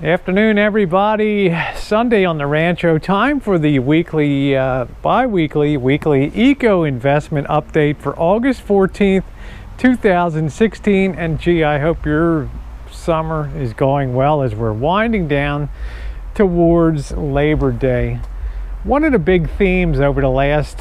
Afternoon, everybody. Sunday on the Rancho. Time for the weekly, weekly EcoInvestment update for August 14th, 2016. And gee, I hope your summer is going well as we're winding down towards Labor Day. One of the big themes over the last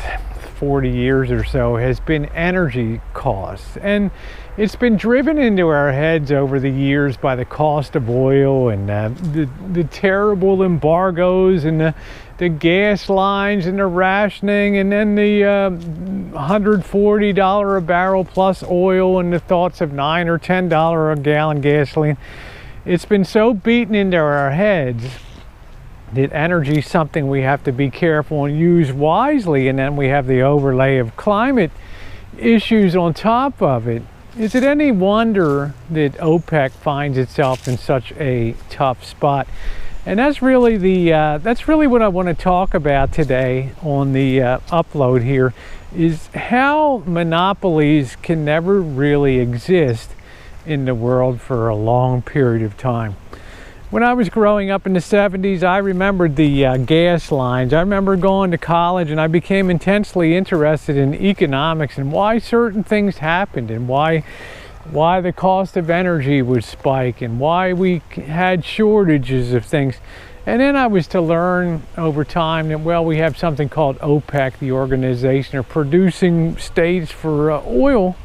40 years or so has been energy costs, and it's been driven into our heads over the years by the cost of oil and the terrible embargoes and the gas lines and the rationing, and then the $140 a barrel plus oil and the thoughts of $9 or $10 a gallon gasoline. It's been so beaten into our heads that energy is something we have to be careful and use wisely, and then we have the overlay of climate issues on top of it. Is it any wonder that OPEC finds itself in such a tough spot? And that's really what I want to talk about today on the upload here, is how monopolies can never really exist in the world for a long period of time. When I was growing up in the 70s, I remembered the gas lines. I remember going to college and I became intensely interested in economics and why certain things happened and why the cost of energy would spike and why we had shortages of things. And then I was to learn over time that, well, we have something called OPEC, the Organization of Producing States for Oil,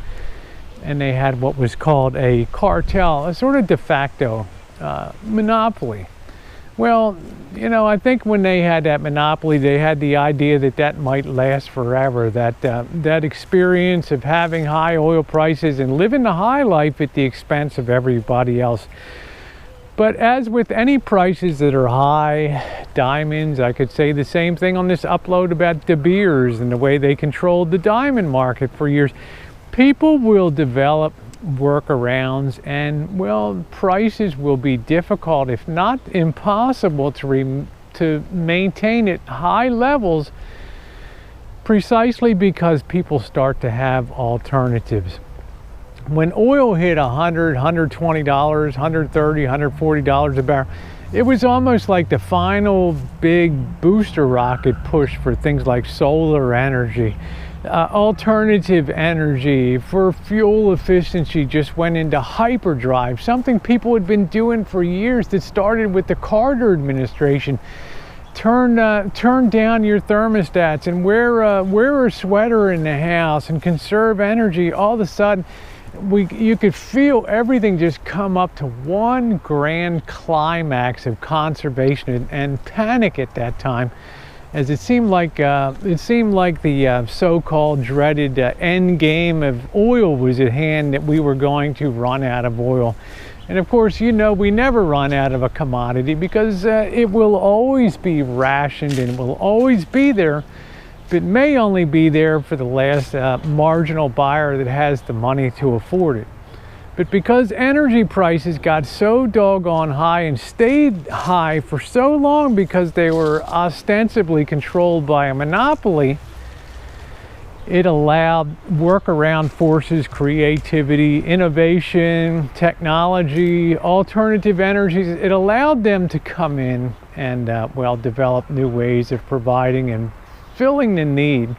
and they had what was called a cartel, a sort of de facto monopoly. Well, you know, I think when they had that monopoly, they had the idea that that might last forever, that that experience of having high oil prices and living the high life at the expense of everybody else. But as with any prices that are high, diamonds, I could say the same thing on this upload about De Beers and the way they controlled the diamond market for years. People will develop workarounds, and well, prices will be difficult, if not impossible, to maintain at high levels, precisely because people start to have alternatives. When oil hit $100, $120, $130, $140 a barrel, it was almost like the final big booster rocket push for things like solar energy. Alternative energy for fuel efficiency just went into hyperdrive, something people had been doing for years that started with the Carter administration. Turn down your thermostats and wear a sweater in the house and conserve energy. All of a sudden, you could feel everything just come up to one grand climax of conservation and panic at that time, as it seemed like the so-called dreaded end game of oil was at hand, that we were going to run out of oil. And of course, you know, we never run out of a commodity because it will always be rationed and will always be there, but may only be there for the last marginal buyer that has the money to afford it. But because energy prices got so doggone high and stayed high for so long because they were ostensibly controlled by a monopoly, it allowed workaround forces, creativity, innovation, technology, alternative energies. It allowed them to come in and, well, develop new ways of providing and filling the need,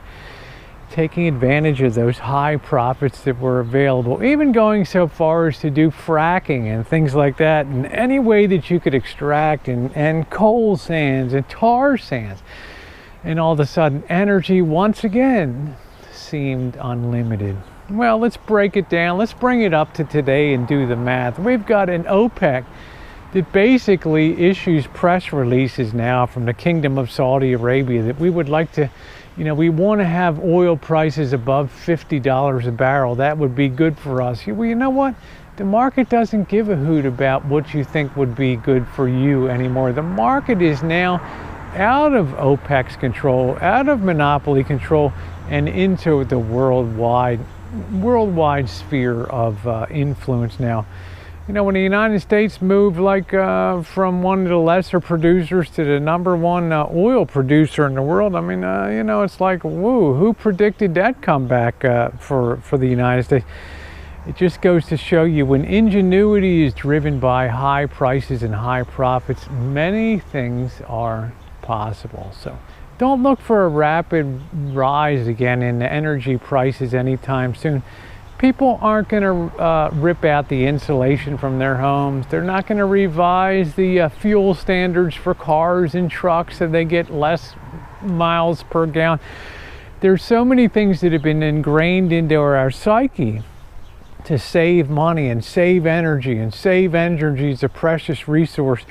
taking advantage of those high profits that were available, even going so far as to do fracking and things like that, in any way that you could extract, and coal sands and tar sands. And all of a sudden, energy once again seemed unlimited. Well, let's break it down. Let's bring it up to today and do the math. We've got an OPEC that basically issues press releases now from the Kingdom of Saudi Arabia that we would like to, you know, we want to have oil prices above $50 a barrel. That would be good for us. Well, you know what? The market doesn't give a hoot about what you think would be good for you anymore. The market is now out of OPEC's control, out of monopoly control, and into the worldwide sphere of influence now. You know, when the United States moved from one of the lesser producers to the #1 oil producer in the world, I mean, you know, it's like, woo, who predicted that comeback for the United States? It just goes to show you, when ingenuity is driven by high prices and high profits, many things are possible. So don't look for a rapid rise again in the energy prices anytime soon. People aren't going to rip out the insulation from their homes. They're not going to revise the fuel standards for cars and trucks so they get less miles per gallon. There's so many things that have been ingrained into our psyche to save money and save energy, and save energy is a precious resource,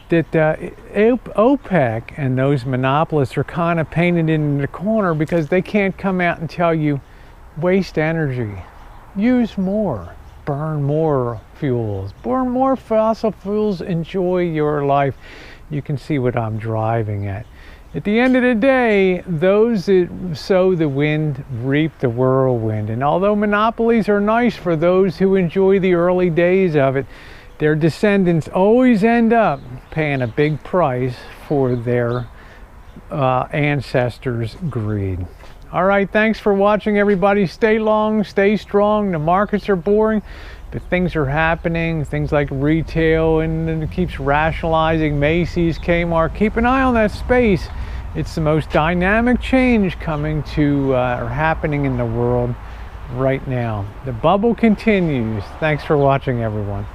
that OPEC and those monopolists are kind of painted in the corner because they can't come out and tell you, waste energy, use more, burn more fuels, burn more fossil fuels, enjoy your life. You can see what I'm driving at. At the end of the day, those that sow the wind reap the whirlwind. And although monopolies are nice for those who enjoy the early days of it, their descendants always end up paying a big price for their ancestors' greed. All right, thanks for watching, everybody. Stay long, stay strong. The markets are boring, but things are happening. Things like retail, and it keeps rationalizing. Macy's, Kmart. Keep an eye on that space. It's the most dynamic change coming to or happening in the world right now. The bubble continues. Thanks for watching, everyone.